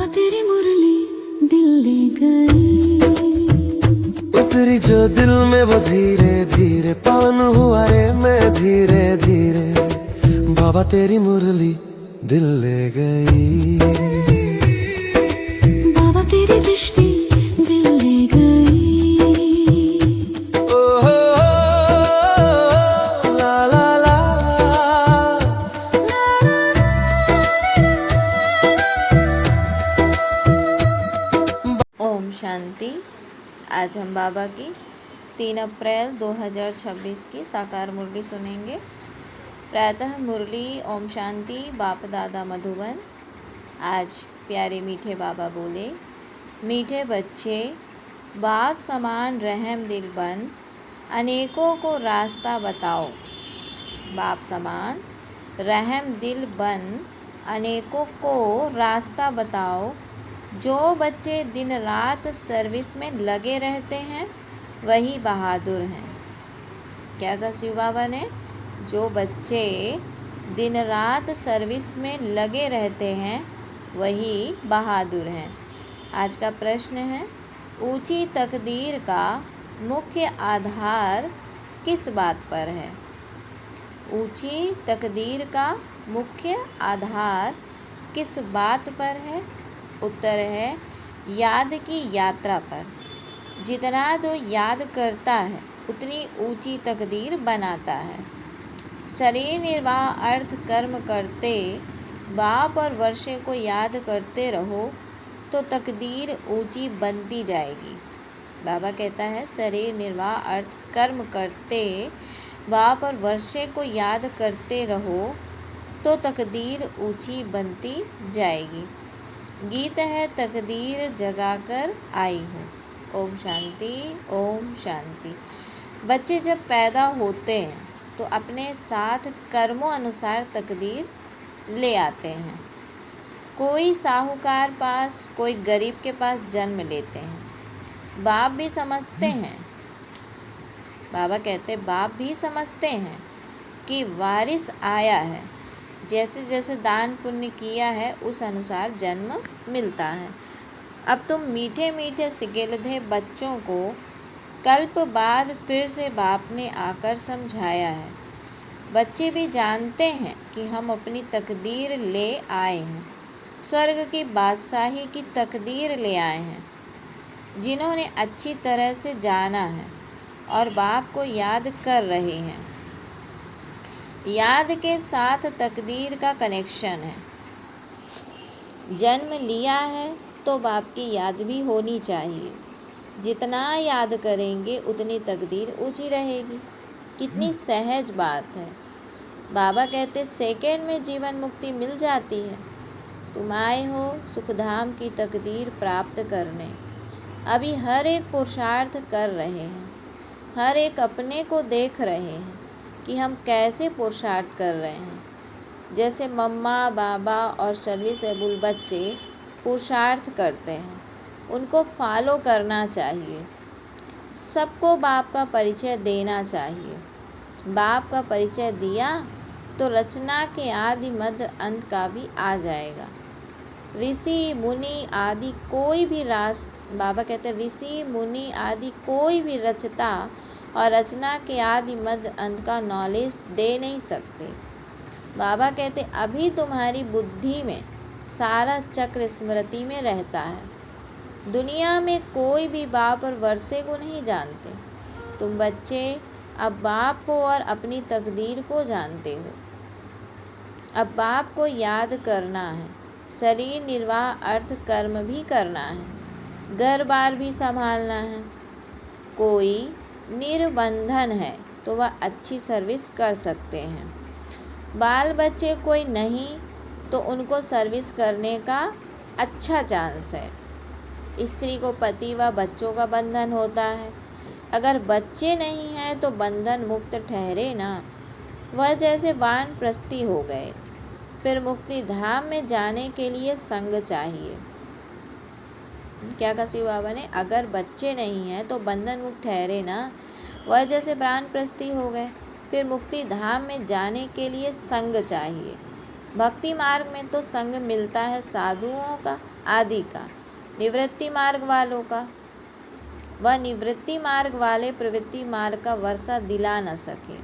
बाबा तेरी मुरली दिल ले गई, उतरी जो दिल में वो धीरे धीरे, पावन हुआ रे मैं धीरे धीरे। बाबा तेरी मुरली दिल ले गई, बाबा तेरी दृष्टि दिल ले गई। ओ हो ला ला ला। ओम शांति। आज हम बाबा की 3 अप्रैल 2026 की साकार मुरली सुनेंगे। प्रातः मुरली ओम शांति। बाप दादा मधुबन। आज प्यारे मीठे बाबा बोले, मीठे बच्चे बाप समान रहम दिल बन, अनेकों को रास्ता बताओ। बाप समान रहम दिल बन, अनेकों को रास्ता बताओ। जो बच्चे दिन रात सर्विस में लगे रहते हैं वही बहादुर हैं। क्या कहा शिव बाबा ने? जो बच्चे दिन रात सर्विस में लगे रहते हैं वही बहादुर हैं। आज का प्रश्न है, ऊंची तकदीर का मुख्य आधार किस बात पर है? ऊंची तकदीर का मुख्य आधार किस बात पर है? उत्तर है, याद की यात्रा पर। जितना तो याद करता है उतनी ऊंची तकदीर बनाता है। शरीर निर्वाह अर्थ कर्म करते बाप और वर्षे को याद करते रहो तो तकदीर ऊंची बनती जाएगी। बाबा कहता है, शरीर निर्वाह अर्थ कर्म करते बाप और वर्षे को याद करते रहो तो तकदीर ऊंची बनती जाएगी। गीत है, तकदीर जगाकर आई हूँ। ओम शांति, ओम शांति। बच्चे जब पैदा होते हैं तो अपने साथ कर्मों अनुसार तकदीर ले आते हैं। कोई साहूकार पास, कोई गरीब के पास जन्म लेते हैं। बाप भी समझते हैं, बाबा कहते बाप भी समझते हैं कि वारिस आया है। जैसे जैसे दान पुण्य किया है उस अनुसार जन्म मिलता है। अब तुम मीठे मीठे सिगिलधे बच्चों को कल्प बाद फिर से बाप ने आकर समझाया है। बच्चे भी जानते हैं कि हम अपनी तकदीर ले आए हैं, स्वर्ग की बादशाही की तकदीर ले आए हैं। जिन्होंने अच्छी तरह से जाना है और बाप को याद कर रहे हैं। याद के साथ तकदीर का कनेक्शन है। जन्म लिया है तो बाप की याद भी होनी चाहिए। जितना याद करेंगे उतनी तकदीर ऊंची रहेगी। कितनी सहज बात है। बाबा कहते सेकंड में जीवन मुक्ति मिल जाती है। तुम आए हो सुखधाम की तकदीर प्राप्त करने। अभी हर एक पुरुषार्थ कर रहे हैं, हर एक अपने को देख रहे हैं कि हम कैसे पुरुषार्थ कर रहे हैं। जैसे मम्मा बाबा और सर्विसेबल बच्चे पुरुषार्थ करते हैं, उनको फॉलो करना चाहिए। सबको बाप का परिचय देना चाहिए। बाप का परिचय दिया तो रचना के आदि मध्य अंत का भी आ जाएगा। ऋषि मुनि आदि कोई भी बाबा कहते हैं ऋषि मुनि आदि कोई भी रचता और रचना के आदि मध्य अंत का नॉलेज दे नहीं सकते। बाबा कहते अभी तुम्हारी बुद्धि में सारा चक्र स्मृति में रहता है। दुनिया में कोई भी बाप और वर्षे को नहीं जानते। तुम बच्चे अब बाप को और अपनी तकदीर को जानते हो। अब बाप को याद करना है। शरीर निर्वाह अर्थ कर्म भी करना है। घर बार भी संभालना है। कोई निर्बंधन है तो वह अच्छी सर्विस कर सकते हैं। बाल बच्चे कोई नहीं तो उनको सर्विस करने का अच्छा चांस है। स्त्री को पति व बच्चों का बंधन होता है। अगर बच्चे नहीं हैं तो बंधन मुक्त ठहरे ना। वह जैसे वानप्रस्थी हो गए। फिर मुक्ति धाम में जाने के लिए संग चाहिए। क्या कहा शिव बाबा ने? अगर बच्चे नहीं हैं तो बंधन मुक्त ठहरे ना। वह जैसे प्राणप्रस्थी हो गए। फिर मुक्ति धाम में जाने के लिए संग चाहिए। भक्ति मार्ग में तो संग मिलता है साधुओं का, आदि का। निवृत्ति मार्ग वालों का, वह निवृत्ति मार्ग वाले प्रवृत्ति मार्ग का वर्षा दिला न सके।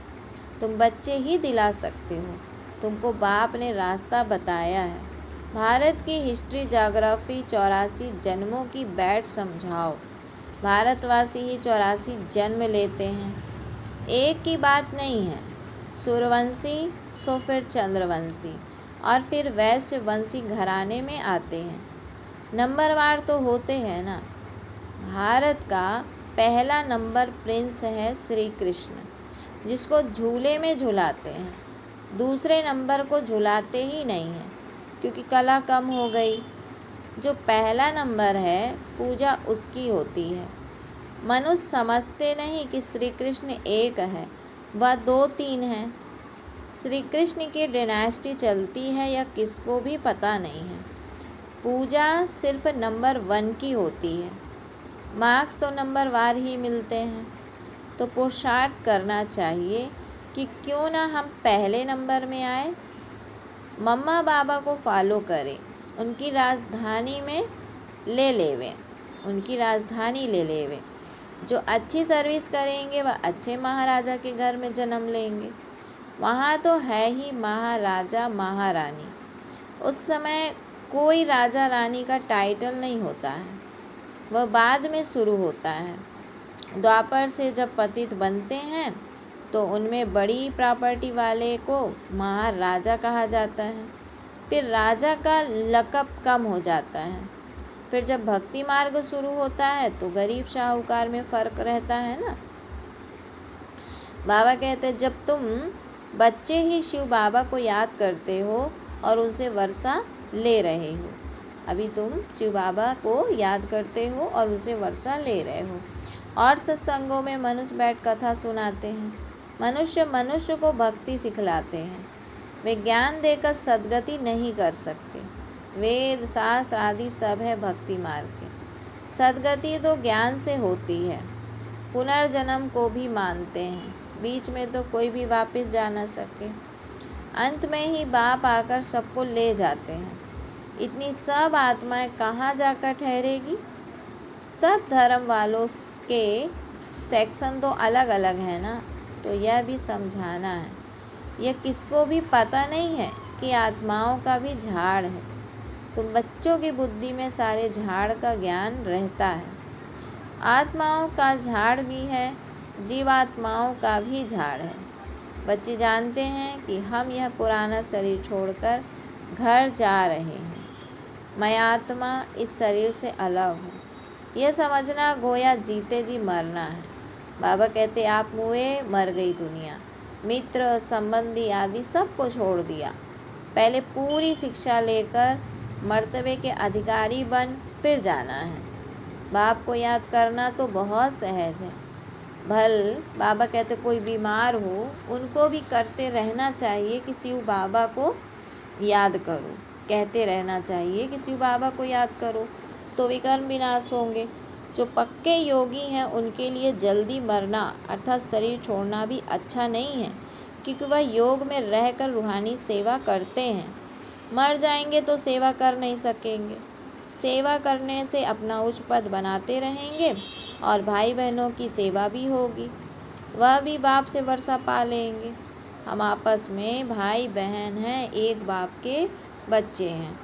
तुम बच्चे ही दिला सकते हो, तुमको बाप ने रास्ता बताया है। भारत की हिस्ट्री ज्योग्राफी 84 जन्मों की बैठ समझाओ। भारतवासी ही 84 जन्म लेते हैं, एक की बात नहीं है। सूर्यवंशी सो फिर चंद्रवंशी और फिर वैश्य वंशी घराने में आते हैं। नंबरवार तो होते हैं ना। भारत का पहला नंबर प्रिंस है श्री कृष्ण, जिसको झूले में झुलाते हैं। दूसरे नंबर को झुलाते ही नहीं हैं, क्योंकि कला कम हो गई। जो पहला नंबर है, पूजा उसकी होती है। मनुष्य समझते नहीं कि श्री कृष्ण एक है, वह 2-3 हैं। श्री कृष्ण की डायनेस्टी चलती है या किसको भी पता नहीं है। पूजा सिर्फ नंबर 1 की होती है। मार्क्स तो नंबर वार ही मिलते हैं। तो पुरुषार्थ करना चाहिए कि क्यों ना हम पहले नंबर में आए। मम्मा बाबा को फॉलो करें, उनकी राजधानी में ले लेवें, उनकी राजधानी ले लेवें। जो अच्छी सर्विस करेंगे वह अच्छे महाराजा के घर में जन्म लेंगे। वहाँ तो है ही महाराजा महारानी। उस समय कोई राजा रानी का टाइटल नहीं होता है, वह बाद में शुरू होता है। द्वापर से जब पतित बनते हैं तो उनमें बड़ी प्रॉपर्टी वाले को महाराजा कहा जाता है। फिर राजा का लक़ब कम हो जाता है। फिर जब भक्ति मार्ग शुरू होता है तो गरीब साहूकार में फ़र्क रहता है ना। बाबा कहते हैं, जब तुम बच्चे ही शिव बाबा को याद करते हो और उनसे वर्षा ले रहे हो। अभी तुम शिव बाबा को याद करते हो और उनसे वर्षा ले रहे हो। और सत्संगों में मनुष्य बैठ कथा सुनाते हैं। मनुष्य को भक्ति सिखलाते हैं। वे ज्ञान देकर सद्गति नहीं कर सकते। वेद शास्त्र आदि सब है भक्ति मार्ग के। सद्गति तो ज्ञान से होती है। पुनर्जन्म को भी मानते हैं, बीच में तो कोई भी वापस जा न सके। अंत में ही बाप आकर सबको ले जाते हैं। इतनी सब आत्माएं कहाँ जाकर ठहरेगी। सब धर्म वालों के सेक्शन तो अलग अलग है ना, तो यह भी समझाना है। यह किसको भी पता नहीं है कि आत्माओं का भी झाड़ है। तुम बच्चों की बुद्धि में सारे झाड़ का ज्ञान रहता है। आत्माओं का झाड़ भी है, जीवात्माओं का भी झाड़ है। बच्चे जानते हैं कि हम यह पुराना शरीर छोड़कर घर जा रहे हैं। मैं आत्मा इस शरीर से अलग हूँ, यह समझना गोया जीते जी मरना है। बाबा कहते, आप मुए मर गई दुनिया। मित्र संबंधी आदि सबको छोड़ दिया। पहले पूरी शिक्षा लेकर मर्तबे के अधिकारी बन फिर जाना है। बाप को याद करना तो बहुत सहज है। भल बाबा कहते, कोई बीमार हो उनको भी करते रहना चाहिए कि शिव बाबा को याद करो। कहते रहना चाहिए कि शिव बाबा को याद करो, तो विकर्म विनाश होंगे। जो पक्के योगी हैं उनके लिए जल्दी मरना अर्थात शरीर छोड़ना भी अच्छा नहीं है, क्योंकि वह योग में रहकर रूहानी सेवा करते हैं। मर जाएंगे तो सेवा कर नहीं सकेंगे। सेवा करने से अपना उच्च पद बनाते रहेंगे और भाई बहनों की सेवा भी होगी, वह भी बाप से वर्षा पा लेंगे। हम आपस में भाई बहन हैं, एक बाप के बच्चे हैं।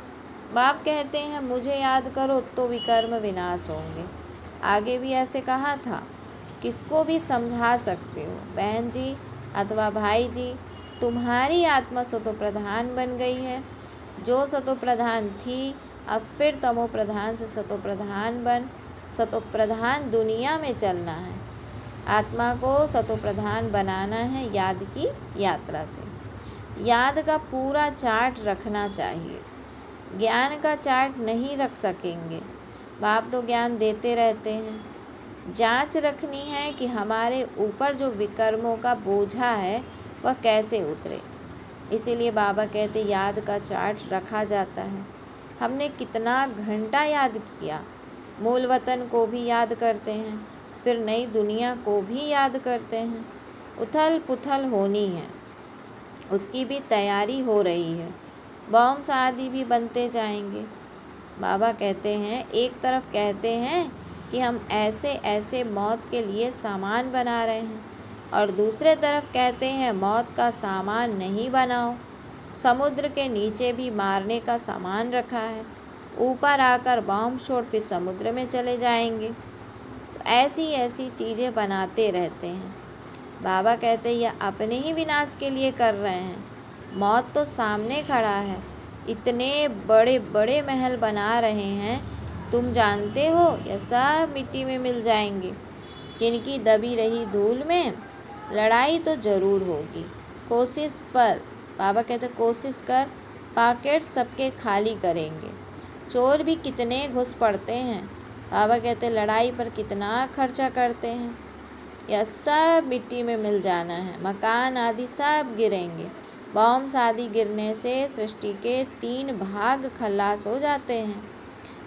बाप कहते हैं, मुझे याद करो तो विकर्म विनाश होंगे। आगे भी ऐसे कहा था। किसको भी समझा सकते हो, बहन जी अथवा भाई जी, तुम्हारी आत्मा सतो प्रधान बन गई है। जो सतो प्रधान थी, अब फिर तमो प्रधान से सतो प्रधान बन सतो प्रधान दुनिया में चलना है। आत्मा को सतो प्रधान बनाना है याद की यात्रा से। याद का पूरा चार्ट रखना चाहिए, ज्ञान का चार्ट नहीं रख सकेंगे। बाप तो ज्ञान देते रहते हैं। जांच रखनी है कि हमारे ऊपर जो विकर्मों का बोझा है वह कैसे उतरे। इसीलिए बाबा कहते, याद का चार्ट रखा जाता है। हमने कितना घंटा याद किया। मूल वतन को भी याद करते हैं, फिर नई दुनिया को भी याद करते हैं। उथल पुथल होनी है, उसकी भी तैयारी हो रही है। बॉम्ब्स आदि भी बनते जाएंगे। बाबा कहते हैं, एक तरफ कहते हैं कि हम ऐसे ऐसे मौत के लिए सामान बना रहे हैं और दूसरे तरफ कहते हैं मौत का सामान नहीं बनाओ। समुद्र के नीचे भी मारने का सामान रखा है, ऊपर आकर बॉम्ब छोड़ फिर समुद्र में चले जाएंगे। तो ऐसी ऐसी चीज़ें बनाते रहते हैं। बाबा कहते हैं यह अपने ही विनाश के लिए कर रहे हैं। मौत तो सामने खड़ा है, इतने बड़े बड़े महल बना रहे हैं, तुम जानते हो यह सब मिट्टी में मिल जाएंगे। किनकी दबी रही धूल में लड़ाई तो ज़रूर होगी। कोशिश पर, बाबा कहते कोशिश कर, पॉकेट सबके खाली करेंगे। चोर भी कितने घुस पड़ते हैं। बाबा कहते लड़ाई पर कितना खर्चा करते हैं। यह सब मिट्टी में मिल जाना है। मकान आदि सब गिरेंगे। बॉम्ब आदि गिरने से सृष्टि के 3 भाग खलास हो जाते हैं,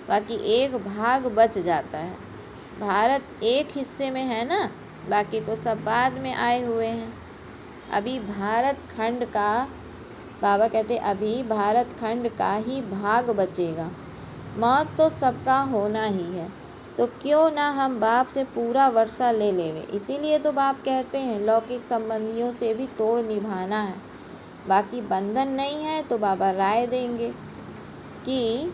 बाकी एक भाग बच जाता है। भारत एक हिस्से में है ना, बाकी तो सब बाद में आए हुए हैं। अभी भारत खंड का, बाबा कहते अभी भारत खंड का ही भाग बचेगा। मौत तो सबका होना ही है, तो क्यों ना हम बाप से पूरा वर्षा ले लेवे। इसीलिए तो बाप कहते हैं लौकिक संबंधियों से भी तोड़ निभाना है। बाकी बंधन नहीं है तो बाबा राय देंगे कि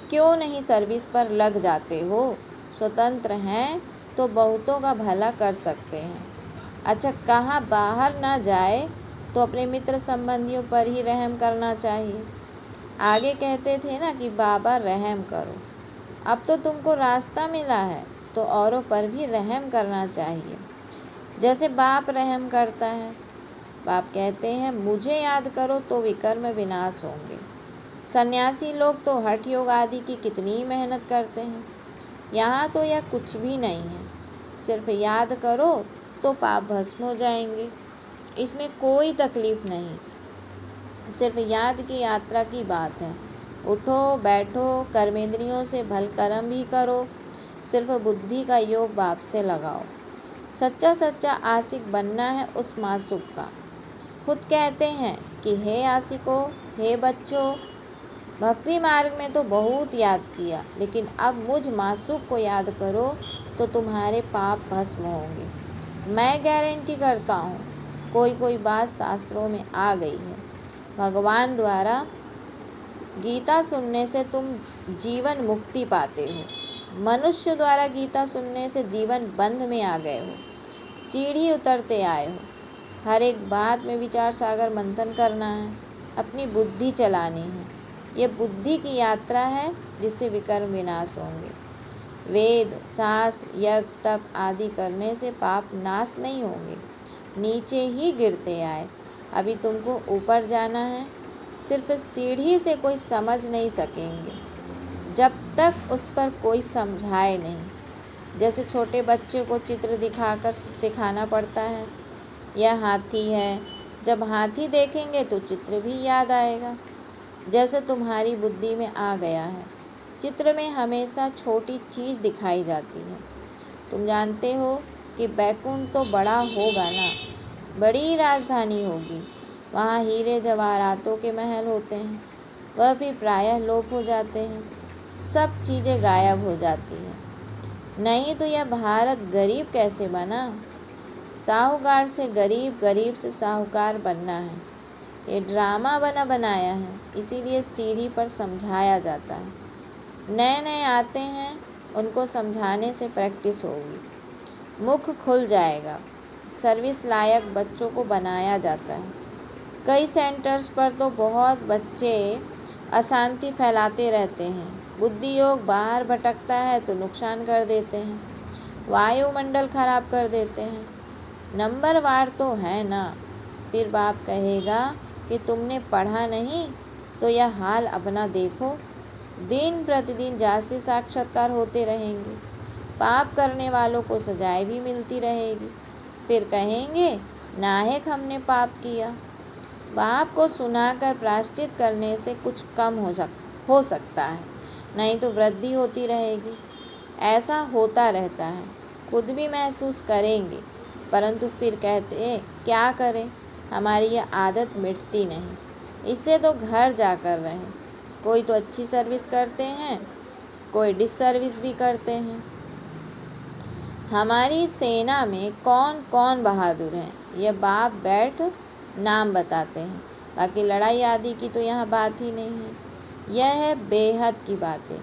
क्यों नहीं सर्विस पर लग जाते हो। स्वतंत्र हैं तो बहुतों का भला कर सकते हैं। अच्छा, कहाँ बाहर ना जाए तो अपने मित्र संबंधियों पर ही रहम करना चाहिए। आगे कहते थे ना कि बाबा रहम करो। अब तो तुमको रास्ता मिला है तो औरों पर भी रहम करना चाहिए, जैसे बाप रहम करता है। बाप कहते हैं मुझे याद करो तो विकर्म विनाश होंगे। सन्यासी लोग तो हठ योग आदि की कितनी मेहनत करते हैं। यहाँ तो यह कुछ भी नहीं है, सिर्फ याद करो तो पाप भस्म हो जाएंगे। इसमें कोई तकलीफ नहीं, सिर्फ याद की यात्रा की बात है। उठो बैठो, कर्मेंद्रियों से भल कर्म भी करो, सिर्फ बुद्धि का योग बाप से लगाओ। सच्चा सच्चा आशिक बनना है उस मासूक का। खुद कहते हैं कि हे आशिकों, हे बच्चों, भक्ति मार्ग में तो बहुत याद किया, लेकिन अब मुझ मासूक को याद करो तो तुम्हारे पाप भस्म होंगे। मैं गारंटी करता हूँ कोई बात शास्त्रों में आ गई है। भगवान द्वारा गीता सुनने से तुम जीवन मुक्ति पाते हो। मनुष्य द्वारा गीता सुनने से जीवन बंध में आ गए हो, सीढ़ी उतरते आए हो। हर एक बात में विचार सागर मंथन करना है, अपनी बुद्धि चलानी है। ये बुद्धि की यात्रा है जिससे विकर्म विनाश होंगे। वेद शास्त्र यज्ञ तप आदि करने से पाप नाश नहीं होंगे, नीचे ही गिरते आए। अभी तुमको ऊपर जाना है, सिर्फ सीढ़ी से कोई समझ नहीं सकेंगे जब तक उस पर कोई समझाए नहीं। जैसे छोटे बच्चे को चित्र दिखाकर सिखाना पड़ता है। यह हाथी है, जब हाथी देखेंगे तो चित्र भी याद आएगा। जैसे तुम्हारी बुद्धि में आ गया है, चित्र में हमेशा छोटी चीज़ दिखाई जाती है। तुम जानते हो कि बैकुंठ तो बड़ा होगा ना, बड़ी राजधानी होगी। वहाँ हीरे जवाहरातों के महल होते हैं, वह भी प्रायः लोप हो जाते हैं। सब चीज़ें गायब हो जाती हैं। नहीं तो यह भारत गरीब कैसे बना। साहूकार से गरीब, गरीब से साहूकार बनना है। ये ड्रामा बनाया है, इसीलिए सीढ़ी पर समझाया जाता है। नए नए आते हैं, उनको समझाने से प्रैक्टिस होगी, मुख खुल जाएगा। सर्विस लायक बच्चों को बनाया जाता है। कई सेंटर्स पर तो बहुत बच्चे अशांति फैलाते रहते हैं। बुद्धि योग बाहर भटकता है तो नुकसान कर देते हैं, वायुमंडल खराब कर देते हैं। नंबरवार तो है ना। फिर बाप कहेगा कि तुमने पढ़ा नहीं तो यह हाल अपना देखो। दिन प्रतिदिन जास्ती साक्षात्कार होते रहेंगे, पाप करने वालों को सजाएं भी मिलती रहेगी। फिर कहेंगे नाहक हमने पाप किया। बाप को सुनाकर प्रायश्चित करने से कुछ कम हो सकता है, नहीं तो वृद्धि होती रहेगी। ऐसा होता रहता है, खुद भी महसूस करेंगे, परंतु फिर कहते क्या करें, हमारी यह आदत मिटती नहीं। इससे तो घर जाकर रहें, कोई तो अच्छी सर्विस करते हैं, कोई डिससर्विस भी करते हैं। हमारी सेना में कौन कौन बहादुर हैं, यह बाप बैठ नाम बताते हैं। बाकी लड़ाई आदि की तो यहाँ बात ही नहीं है। यह है बेहद की बातें।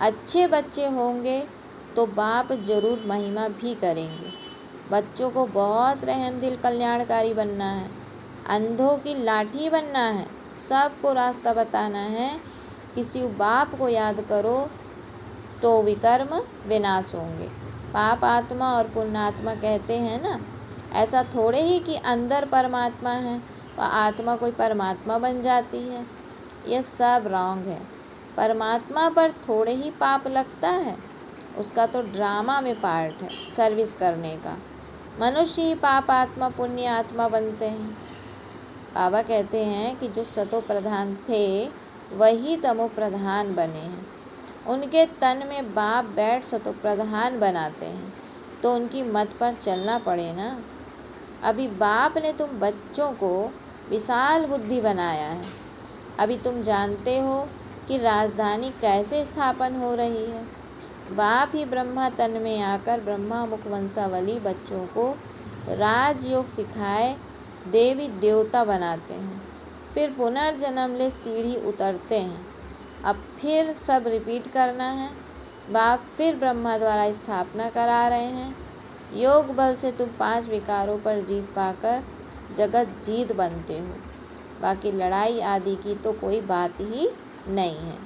अच्छे बच्चे होंगे तो बाप जरूर महिमा भी करेंगे। बच्चों को बहुत रहमदिल कल्याणकारी बनना है, अंधों की लाठी बनना है, सबको रास्ता बताना है। किसी बाप को याद करो तो विकर्म विनाश होंगे। पाप आत्मा और पुण्यात्मा कहते हैं ना, ऐसा थोड़े ही कि अंदर परमात्मा है व आत्मा कोई परमात्मा बन जाती है। यह सब रॉन्ग है। परमात्मा पर थोड़े ही पाप लगता है, उसका तो ड्रामा में पार्ट है सर्विस करने का। मनुष्य ही पाप आत्मा पुण्य आत्मा बनते हैं। बाबा कहते हैं कि जो सतो प्रधान थे वही तमो प्रधान बने हैं। उनके तन में बाप बैठ सतो प्रधान बनाते हैं, तो उनकी मत पर चलना पड़े ना। अभी बाप ने तुम बच्चों को विशाल बुद्धि बनाया है। अभी तुम जानते हो कि राजधानी कैसे स्थापन हो रही है। बाप ही ब्रह्मा तन में आकर ब्रह्मा मुख वंशावली बच्चों को राजयोग सिखाए देवी देवता बनाते हैं, फिर पुनर्जन्म ले सीढ़ी उतरते हैं। अब फिर सब रिपीट करना है। बाप फिर ब्रह्मा द्वारा स्थापना करा रहे हैं। योग बल से तुम 5 विकारों पर जीत पाकर जगत जीत बनते हो। बाकी लड़ाई आदि की तो कोई बात ही नहीं है।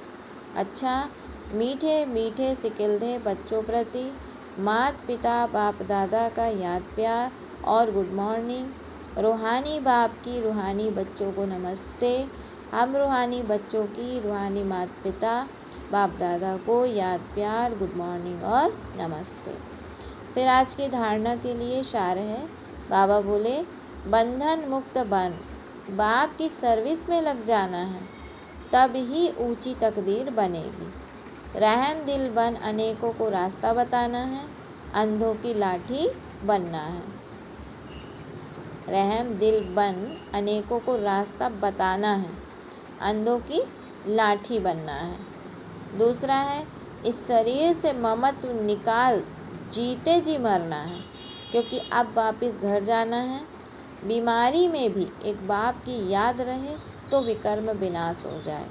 अच्छा, मीठे मीठे सिकिल्दे बच्चों प्रति माता पिता बाप दादा का याद प्यार और गुड मॉर्निंग। रूहानी बाप की रूहानी बच्चों को नमस्ते। हम रूहानी बच्चों की रूहानी माता पिता बाप दादा को याद प्यार गुड मॉर्निंग और नमस्ते। फिर आज की धारणा के लिए सार है। बाबा बोले, बंधन मुक्त बन, बाप की सर्विस में लग जाना है, तब ही ऊंची तकदीर बनेगी। रहम दिल बन, अनेकों को रास्ता बताना है, अंधों की लाठी बनना है। रहम दिल बन, अनेकों को रास्ता बताना है, अंधों की लाठी बनना है। दूसरा है, इस शरीर से ममत्व निकाल जीते जी मरना है, क्योंकि अब वापिस घर जाना है। बीमारी में भी एक बाप की याद रहे तो विकर्म विनाश हो जाए।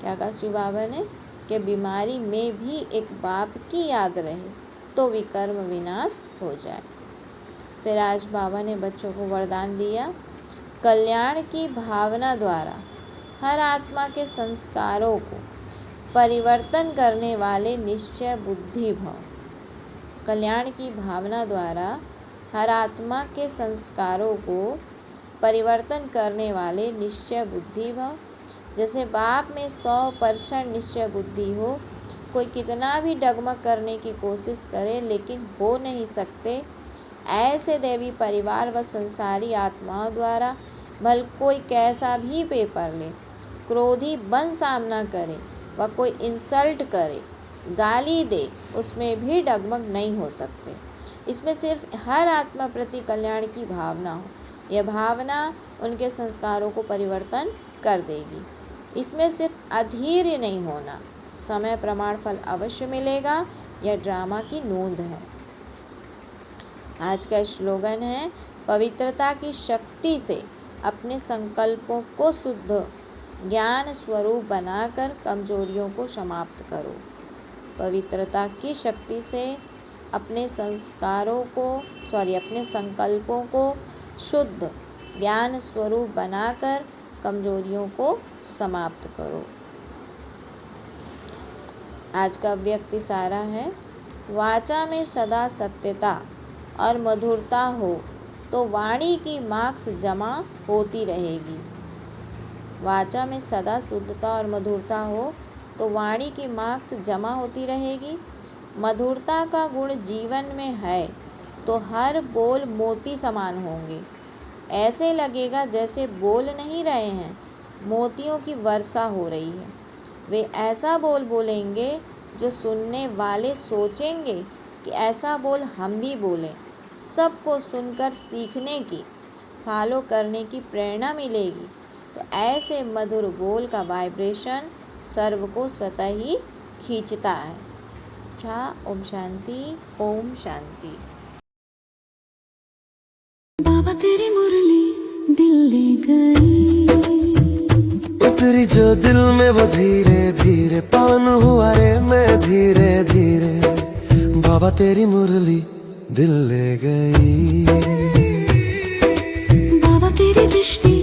क्या कहा शिव बाबा ने कि बीमारी में भी एक बाप की याद रहे तो विकर्म विनाश हो जाए। फिर आज बाबा ने बच्चों को वरदान दिया, कल्याण की भावना द्वारा हर आत्मा के संस्कारों को परिवर्तन करने वाले निश्चय बुद्धि भव। कल्याण की भावना द्वारा हर आत्मा के संस्कारों को परिवर्तन करने वाले निश्चय बुद्धि भव। जैसे बाप में 100% निश्चय बुद्धि हो, कोई कितना भी डगमग करने की कोशिश करे लेकिन हो नहीं सकते, ऐसे देवी परिवार व संसारी आत्माओं द्वारा भल कोई कैसा भी पेपर ले, क्रोधी बन सामना करे व कोई इंसल्ट करे, गाली दे, उसमें भी डगमग नहीं हो सकते। इसमें सिर्फ हर आत्मा प्रति कल्याण की भावना हो, यह भावना उनके संस्कारों को परिवर्तन कर देगी। इसमें सिर्फ अधीर नहीं होना, समय प्रमाण फल अवश्य मिलेगा, यह ड्रामा की नोंद है। आज का स्लोगन है, पवित्रता की शक्ति से अपने संकल्पों को शुद्ध ज्ञान स्वरूप बनाकर कमजोरियों को समाप्त करो। पवित्रता की शक्ति से अपने संकल्पों को शुद्ध ज्ञान स्वरूप बनाकर कमजोरियों को समाप्त करो। आज का व्यक्ति सारा है, वाचा में सदा सत्यता और मधुरता हो तो वाणी की मार्क्स जमा होती रहेगी। वाचा में सदा शुद्धता और मधुरता हो तो वाणी की मार्क्स जमा होती रहेगी। मधुरता का गुण जीवन में है तो हर बोल मोती समान होंगे। ऐसे लगेगा जैसे बोल नहीं रहे हैं, मोतियों की वर्षा हो रही है। वे ऐसा बोल बोलेंगे जो सुनने वाले सोचेंगे कि ऐसा बोल हम भी बोलें। सबको सुनकर सीखने की, फॉलो करने की प्रेरणा मिलेगी। तो ऐसे मधुर बोल का वाइब्रेशन सर्व को स्वतः ही खींचता है। अच्छा, ओम शांति, ओम शांति। बाबा तेरी मुरली दिल ले गई, उतरी जो दिल में वो धीरे धीरे पावन हुआ रे मैं धीरे धीरे। बाबा तेरी मुरली दिल ले गई, बाबा तेरी दृष्टि